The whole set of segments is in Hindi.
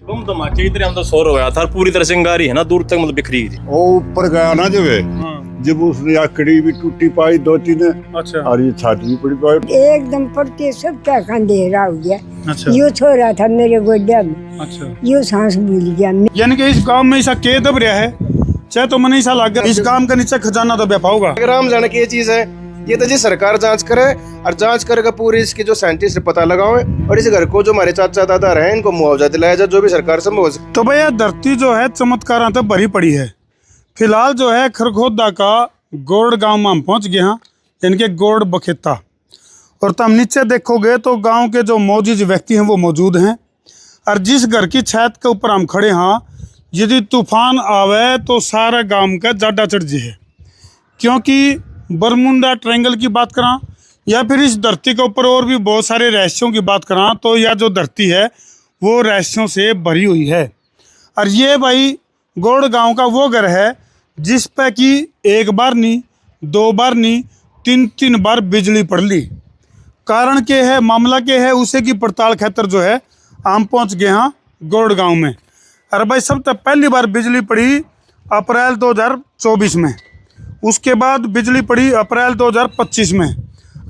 बम धमाके की तरह हम तो शोर हो गया था, पूरी तरह से अंगारी है ना दूर तक मतलब बिखरी थी। वो ऊपर गया ना जब उसने आकड़ी भी टूटी पाई 2-3। अच्छा। और ये छाती भी पड़ी पाई एकदम पड़ते सब क्या अंधेरा हो गया। अच्छा। यूं हो रहा था मेरे गोड्या में। अच्छा। यूं सांस भूल गया। यानी कि इस गांव में ऐसा के दब रहा है, चाहे तो मनी सा लग गया इस गांव के नीचे खजाना तो बेपा होगा। अगर हम जाने की ये चीज है, ये तो जी सरकार जांच करे और जांच करके पूरी इसकी जो साइंटिस्ट पता लगाओ और इस घर को जो हमारे चाचा दादा रहे इनको मुआवजा दिलाया जाए, जो भी सरकार संभव हो सके। तो भैया धरती जो है चमत्कारों तो भरी पड़ी है। फिलहाल जो है खरखोदा का गोड़ गांव में हम पहुंच गए हैं, इनके गोड़ बखेता। और तुम नीचे देखोगे तो गांव के जो मौजूद व्यक्ति हैं वो मौजूद हैं। और जिस घर की छत के ऊपर हम खड़े हैं, यदि तूफान आवे तो सारा गांव का जाडा चढ़ जाए। क्योंकि बरमुंडा ट्रायंगल की बात करा या फिर इस धरती के ऊपर और भी बहुत सारे रहस्यों की बात करा तो यह जो धरती है वो रहस्यों से भरी हुई है। और ये भाई गोड़ गांव का वो घर है जिस पे कि एक बार नहीं, 2 बार नहीं, 3 बार बिजली पड़ ली। कारण के है, मामला के है, उसे की पड़ताल खातर जो है हम पहुंच गए हैं गोड़ गांव में। अरे भाई सब तक पहली बार बिजली पड़ी अप्रैल 2024 में, उसके बाद बिजली पड़ी अप्रैल 2025 में।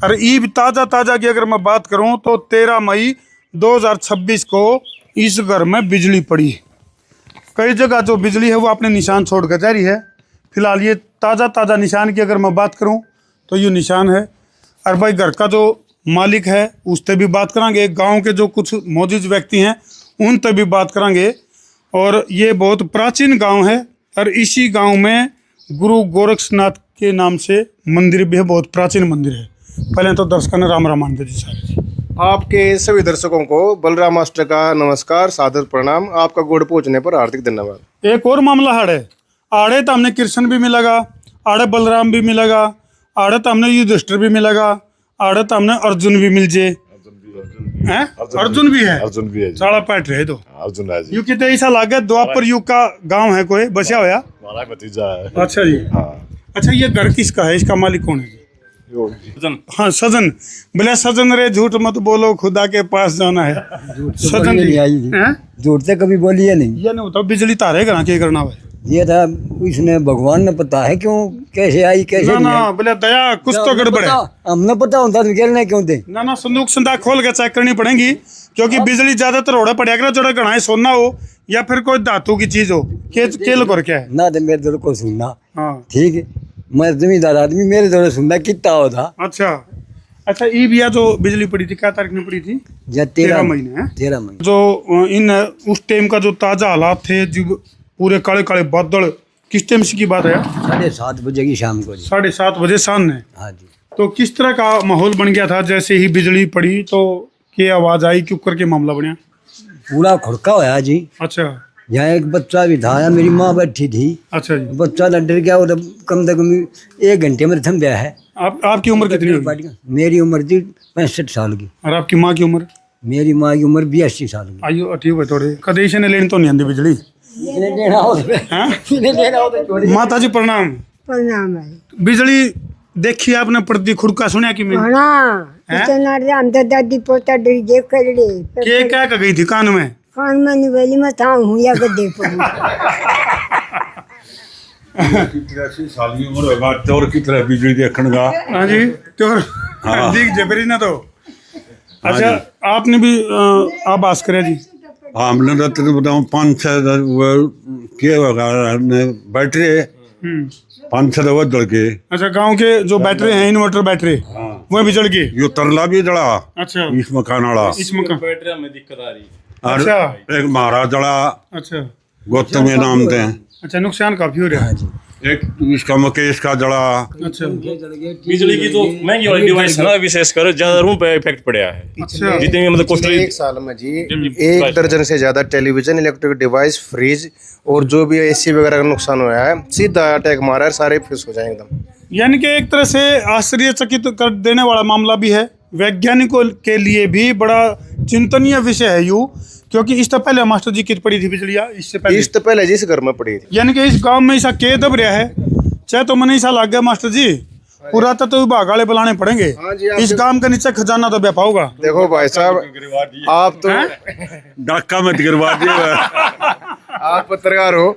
और ईब ताज़ा की अगर मैं बात करूं तो 13 मई 2026 को इस घर में बिजली पड़ी। कई जगह जो बिजली है वो अपने निशान छोड़ कर जा रही है। फिलहाल ये ताज़ा निशान की अगर मैं बात करूं तो ये निशान है। और भाई घर का जो मालिक है उससे भी बात करेंगे, गांव के जो कुछ मौजूद व्यक्ति हैं उनसे भी बात करेंगे। और ये बहुत प्राचीन गांव है और इसी गांव में गुरु गोरक्षनाथ के नाम से मंदिर भी है, बहुत प्राचीन मंदिर है। पहले तो दर्शकों ने राम रामायण जी सारे। आपके सभी दर्शकों को बलराम मास्टर का नमस्कार, सादर प्रणाम। आपका गोड़ पहुंचने पर हार्दिक धन्यवाद। एक और मामला है, आड़े तो हमने कृष्ण भी मिलेगा, आड़े बलराम भी मिलेगा, आड़े तो हमने युधिष्ठिर भी मिलेगा, आड़े तो हमने अर्जुन भी मिल जे। अर्जुन भी है, अर्जुन भी है जी। साड़ा पैट रहे तो अर्जुन है जी। यू कितने ऐसा लागे द्वापर युग का गांव है कोई बचा होया। हमारा भतीजा है। अच्छा जी। अच्छा ये घर किसका है, इसका मालिक कौन है जी? हाँ सजन। बोले सजन रे झूठ मत बोलो, खुदा के पास जाना है। सजन जी हैं? झूठ से कभी बोली है नहीं। ये नहीं होता बिजली तारे करा के करना है। ये था इसने भगवान ने पता है क्यों कैसे आई कैसे ना नहीं ना आई। बोले दया कुछ तो गड़बड़ है। हमने पता होता तो खेलने क्यों थे। ना ना संदूक संदाक खोल के चेक करनी पड़ेगी, क्योंकि बिजली ज्यादातर होड़ा पड़ेगा ना, जोड़ा गणा सोना हो या फिर कोई धातु की चीज हो। केल कर क्या है ना तो मेरे दौड़ को सुनना। हाँ ठीक है, मैं जमींदार आदमी, मेरे दौड़ सुनना कितना होता। अच्छा ये भी जो बिजली पड़ी थी क्या तारीख में पड़ी थी? या 13 महीने है। 13 महीने जो इन उस टाइम का जो ताजा हालात थे, जो पूरे काले काले बादल, किस टाइम से की बात है? 7:30 बजे की शाम को। 7:30 बजे सामने। हाँ जी। तो किस तरह का माहौल बन गया था जैसे ही बिजली पड़ी? तो क्या आवाज आई, क्यों करके मामला बना? पूरा खुड़का होया जी। अच्छा। यहाँ एक बच्चा भी था, या मेरी माँ बैठी थी। अच्छा जी। बच्चा डर गया और कम से कम 1 घंटे में थम गया है। आपकी उम्र कितनी होगी? मेरी उम्र थी 65 साल की। और आपकी माँ की उम्र? मेरी माँ की उम्र 82 साल की। आइयो ठीक है थोड़े कदेश ने लेनी तो नहीं आती बिजली। माता जी प्रणाम। प्रणाम है। बिजली देखी आपने पड़ती, खुड़का सुनिया कि मैं हम तो दादी पोता डर जे कर के क्या कर गई थी कान में? कान में नहीं बोली, मैं था हूँ या गद्दे पर। 83 साल की उम्र होगा और की तरह बिजली देखने का। हाँ जी त्योर दिख जबरी ना तो। अच्छा आपने भी आभास करे जी? हाँ हमने तो बताऊँ 5-6 के होगा बैटरी 5-6 दवा जल के। अच्छा गांव के जो बैटरी हैं, इन्वर्टर बैटरी, वो भी जल गई। यो तरला भी जला। अच्छा। इस मकान वाला। इस मकान बैटरी में दिक्कत आ रही है। और अच्छा। एक महाराज जला। अच्छा। गौतम ये नाम थे। अच्छा नुकसान काफी हो रहा है। एक इसका मुकेश का जला। अच्छा। बिजली की जो महंगी वाली डिवाइस है ना, विशेषकर ज्यादा रूम पे इफेक्ट पड़ा है। अच्छा। जितनी भी मतलब कॉस्टली। एक साल में जी 1 दर्जन से ज्यादा टेलीविजन, इलेक्ट्रिक डिवाइस, फ्रिज और जो भी एसी वगैरह का नुकसान हुआ है, सीधा अटैक मारा है, सारे फिस हो जाए एकदम। यानी कि एक तरह से आश्चर्यचकित कर देने वाला मामला भी है, वैज्ञानिकों के लिए भी बड़ा चिंतनीय विषय है यू। क्योंकि इससे पहले मास्टर जी कित पड़ी थी बिजलियाँ? इससे पहले जिस घर में पड़ी थी। यानी कि इस गांव में ऐसा के दब रहा है, चाहे तो मनी सा लग गया मास्टर जी, पुरातत्व विभाग वाले बुलाने पड़ेंगे। हाँ जी, आप इस काम के नीचे खजाना तो बेपा होगा। देखो भाई साहब, आप तो डाका मत गिरवा दिए। आप पत्रकार हो,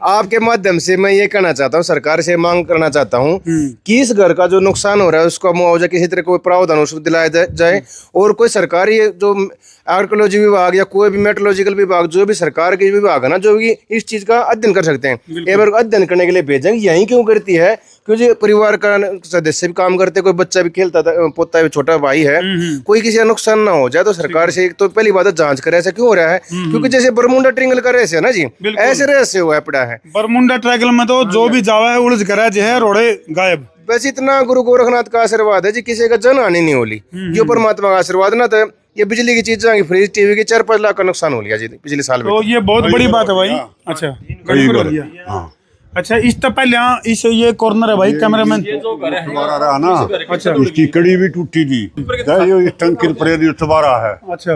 आपके माध्यम से मैं ये कहना चाहता हूँ, सरकार से मांग करना चाहता हूँ कि इस घर का जो नुकसान हो रहा है उसका मुआवजा किसी तरह कोई प्रावधान उसको दिलाया जाए, और कोई सरकारी जो आर्कोलॉजी विभाग या कोई भी मेट्रोलॉजिकल विभाग, जो भी सरकार के विभाग है ना, जो भी इस चीज का अध्ययन कर सकते हैं, एक बार अध्ययन करने के लिए भेजेंगे। यही क्यों करती है? क्योंकि परिवार का सदस्य भी काम करते, कोई बच्चा भी खेलता था, पोता भी, छोटा भाई है, कोई किसी का नुकसान ना हो जाए, तो सरकार से एक तो पहली बात जांच करे ऐसा क्यों हो रहा है। क्योंकि जैसे बरमुंडा ट्रायंगल का रहस्य है ना जी, ऐसे रहस्य हुआ पड़ा है। बरमुंडा ट्रायंगल में तो जो भी जावा है उलझ कर जो है रोड़े गायब। बस इतना गुरु गोरखनाथ का आशीर्वाद है जी, किसी का जन हानि नहीं होली। जो परमात्मा का आशीर्वाद ना, तो ये बिजली की चीजें, फ्रिज, टीवी के 4-5 लाख का नुकसान हो लिया जी पिछले साल में। तो ये बहुत बड़ी बात है भाई। अच्छा, कई बार। हाँ। अच्छा, इस तो पहले यहाँ इस ये कॉर्नर है भाई, कैमरामैन। तुम्हारा रहा ना, अच्छा, इसकी कड़ी भी टूटी थी, ये टंकी पर तुम्हारा है। अच्छा,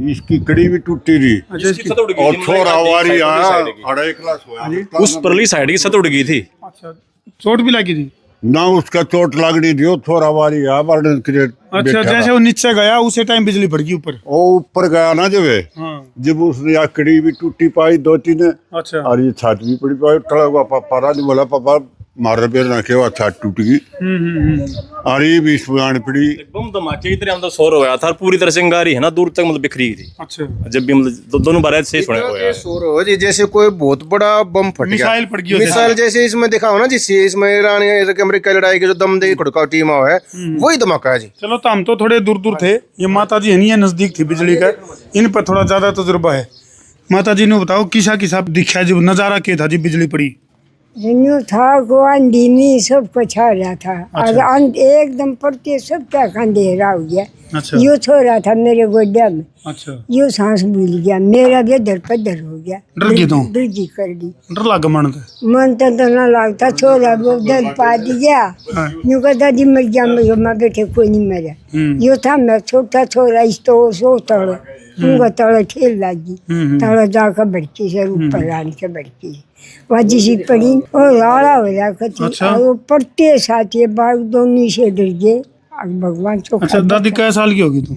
इसकी कड़ी भी टूटी थी, और छोरा वारी आया, 2.5 क्लास हुआ, उस परली साइड की छत उड़ गई थी। अच्छा, चोट भी लगी थी ना, उसका चोट लगनी थी, थोड़ा वारी आया। अच्छा, जैसे वो नीचे गया उसी टाइम बिजली पड़ गई ऊपर। वो ऊपर गया ना जब उसने या कड़ी भी टूटी पाई 2-3। अच्छा, और ये छत भी पड़ी पाई, टला हुआ। पापा नहीं बोला, पापा मार पेड़ रखे हुआ, छत टूट गई। और ये भी पुरानी पड़ी, बम धमाके की तरह अंदर शोर हो गया था, पूरी तरह से अंगारी है ना दूर तक मतलब बिखरी थी। अच्छा, जब भी मतलब दोनों बार से सुना हुआ है शोर हो जी, जैसे कोई बहुत बड़ा बम फट गया, मिसाइल पड़ गई। मिसाइल जैसे इसमें दिखा हो ना जी, इसमें ईरान अमेरिका लड़ाई के जो दम दे खुड़का टीम है, वही धमाका है जी। चलो, तो हम तो थोड़े दूर दूर थे, ये माता जी है नहीं, नजदीक थी बिजली का, इन पर थोड़ा ज्यादा तजुर्बा है। माता जी ने बताओ किसा किसा दिखा जी, नजारा क्या था जी बिजली पड़ी? यूँ था को अंधी में सब कुछ आ रहा था। और एकदम पड़ते सब क्या अंधेरा हो गया। अच्छा, यूँ सो रहा था मेरे गोड्या में, अच्छा, यूँ सांस भूल गया, मेरा भी दर पदर हो गया। डर गई तो? डर जी कर दी, डर लगा मन तो ना लगता, छोरा वो दर पा दिया। यूँ कहता जी मर गया, मैं बैठे कोई नहीं मरा। यूँ था मैं छोटा छोरा, इस तो सो तड़ो उनका तड़ो ठेल लगी, तड़ो जाकर भड़की से ऊपर आने से भड़की वाजी सी पड़ी और आड़ा हो रहा कथी। अच्छा। और वो पड़ते साथ ये बाग दोनों से डर गए। भगवान चौक। अच्छा, दादी कै साल की होगी तू?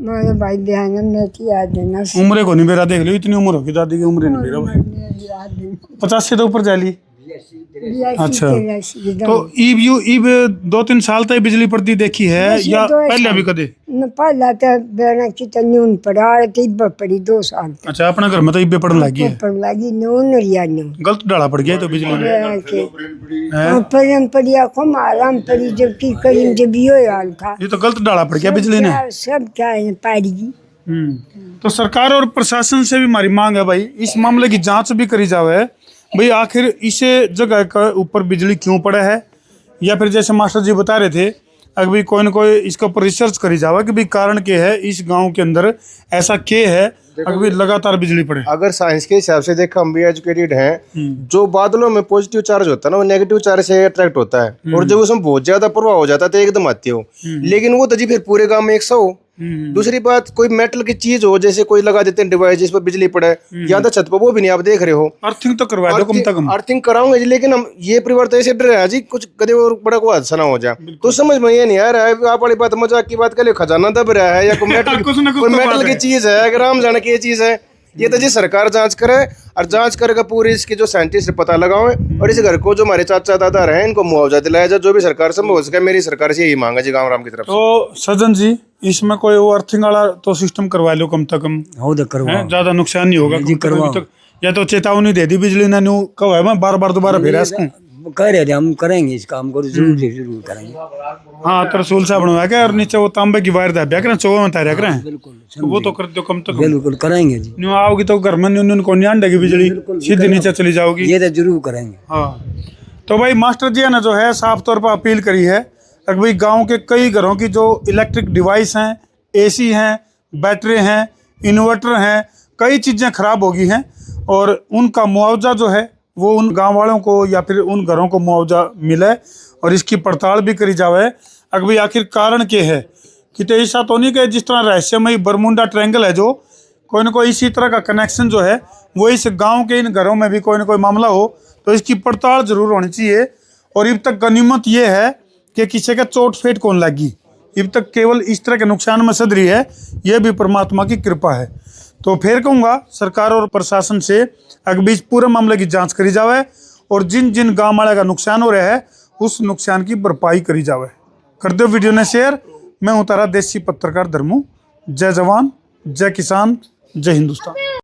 मेरे भाई बहन में थी याद है ना, उम्र को नहीं मेरा देख लो, इतनी उम्र होगी दादी की, उम्र नहीं मेरा भाई 50 से तो ऊपर जाली। अच्छा, तो ईब 2-3 साल तक बिजली पड़ती देखी है या पहले भी कदे? पहला तो बेना की तो न्यून पड़ा थी, पड़ी 2 साल। अच्छा, अपने घर में तो ईबे पड़न लगी है? पड़ लगी नून रिया न्यून गलत डाला पड़ गया तो बिजली में परम पड़िया को आराम पड़ी, जबकि करीम जब यो हाल था, ये तो गलत डाला पड़ गया बिजली ने। सब क्या है पाड़ी। तो सरकार और प्रशासन से भी हमारी मांग है भाई, इस मामले की जांच भी करी जावे भाई, आखिर इस जगह के ऊपर बिजली क्यों पड़ा है, या फिर जैसे मास्टर जी बता रहे थे, अभी कोई न कोई इसके ऊपर रिसर्च करी जावे कि भाई कारण क्या है, इस गांव के अंदर ऐसा क्या है अभी लगातार बिजली पड़े। अगर साइंस के हिसाब से देखो, हम भी एजुकेटेड हैं, जो बादलों में पॉजिटिव चार्ज होता है ना, वो नेगेटिव चार्ज से अट्रैक्ट होता है, और जब उसमें बहुत ज्यादा प्रभाव हो जाता है तो एकदम आती हो। लेकिन वो तो जी फिर पूरे गांव में 100 हो। दूसरी बात, कोई मेटल की चीज हो, जैसे कोई लगा देते हैं डिवाइस जिस पर बिजली पड़े, या तो छत पर, वो भी नहीं आप देख रहे हो। अर्थिंग तो करवा दो कम से कम। अर्थिंग कराऊंगे जी, लेकिन हम ये परिवार तो ऐसे डर रहा है जी, कुछ कदे और बड़ा कोई हादसा ना हो जाए। तो समझ में ये नहीं आ रहा है, आप वाली बात मजाक की बात कर ले, खजाना दब रहा है या कोई मेटल की चीज है, अगर हम जाने की ये चीज है, ये तो जी सरकार जांच करे, और जांच करके पूरी इसके जो साइंटिस्ट पता लगाओ, और इस घर को जो हमारे चाचा दादा रहे इनको मुआवजा दिलाया जाए, जो भी सरकार संभव हो सके। मेरी सरकार से यही मांग है जी गाँव राम की तरफ। तो सज्जन जी, इसमें कोई वो अर्थिंग वाला तो सिस्टम करवा लो कम से कम, हो तो करवाओ, ज्यादा नुकसान नहीं होगा जी, करवाओ। या तो चेतावनी दे दी बिजली ने, न्यू कहो है बार बार दोबारा फिर कह रहे थे हम करेंगे इस काम को, जरूर से जरूर करेंगे। हाँ, तो रसूल साहब बनवा के और नीचे वो तांबे की वायर दबा करें, चौवा में तारिया करें, बिल्कुल वो तो कर दो कम तक। बिल्कुल करेंगे जी, न्यू आओगी तो घर में न्यू को नहीं आंडेगी बिजली, सीधे नीचे चली जाओगी। ये तो जरूर करेंगे। हाँ, तो भाई मास्टर जी ने जो है साफ तौर पर अपील करी है कि भाई गाँव के कई घरों की जो इलेक्ट्रिक डिवाइस हैं, AC हैं, बैटरी हैं, इन्वर्टर हैं, कई चीज़ें खराब हो गई हैं, और उनका मुआवजा जो है वो उन गांव वालों को या फिर उन घरों को मुआवजा मिले, और इसकी पड़ताल भी करी जावे कि भाई आखिर कारण क्या है। कि तो ऐसा तो नहीं कि जिस तरह रहस्यमयी बरमुंडा ट्रायंगल है, जो कोई ना कोई इसी तरह का कनेक्शन जो है वो इस गाँव के इन घरों में भी कोई ना कोई मामला हो, तो इसकी पड़ताल जरूर होनी चाहिए। और अब तक गनीमत ये है कि किसी का चोट फेट कौन लगी। अब तक केवल इस तरह के नुकसान में सद रही है, यह भी परमात्मा की कृपा है। तो फिर कहूँगा सरकार और प्रशासन से अगबीच पूरे मामले की जांच करी जावे और जिन जिन गाँव वाले का नुकसान हो रहा है उस नुकसान की भरपाई करी जावे। कर दो वीडियो ने शेयर। मैं हूँ तारा देसी पत्रकार धर्मू। जय जवान, जय किसान, जय हिंदुस्तान।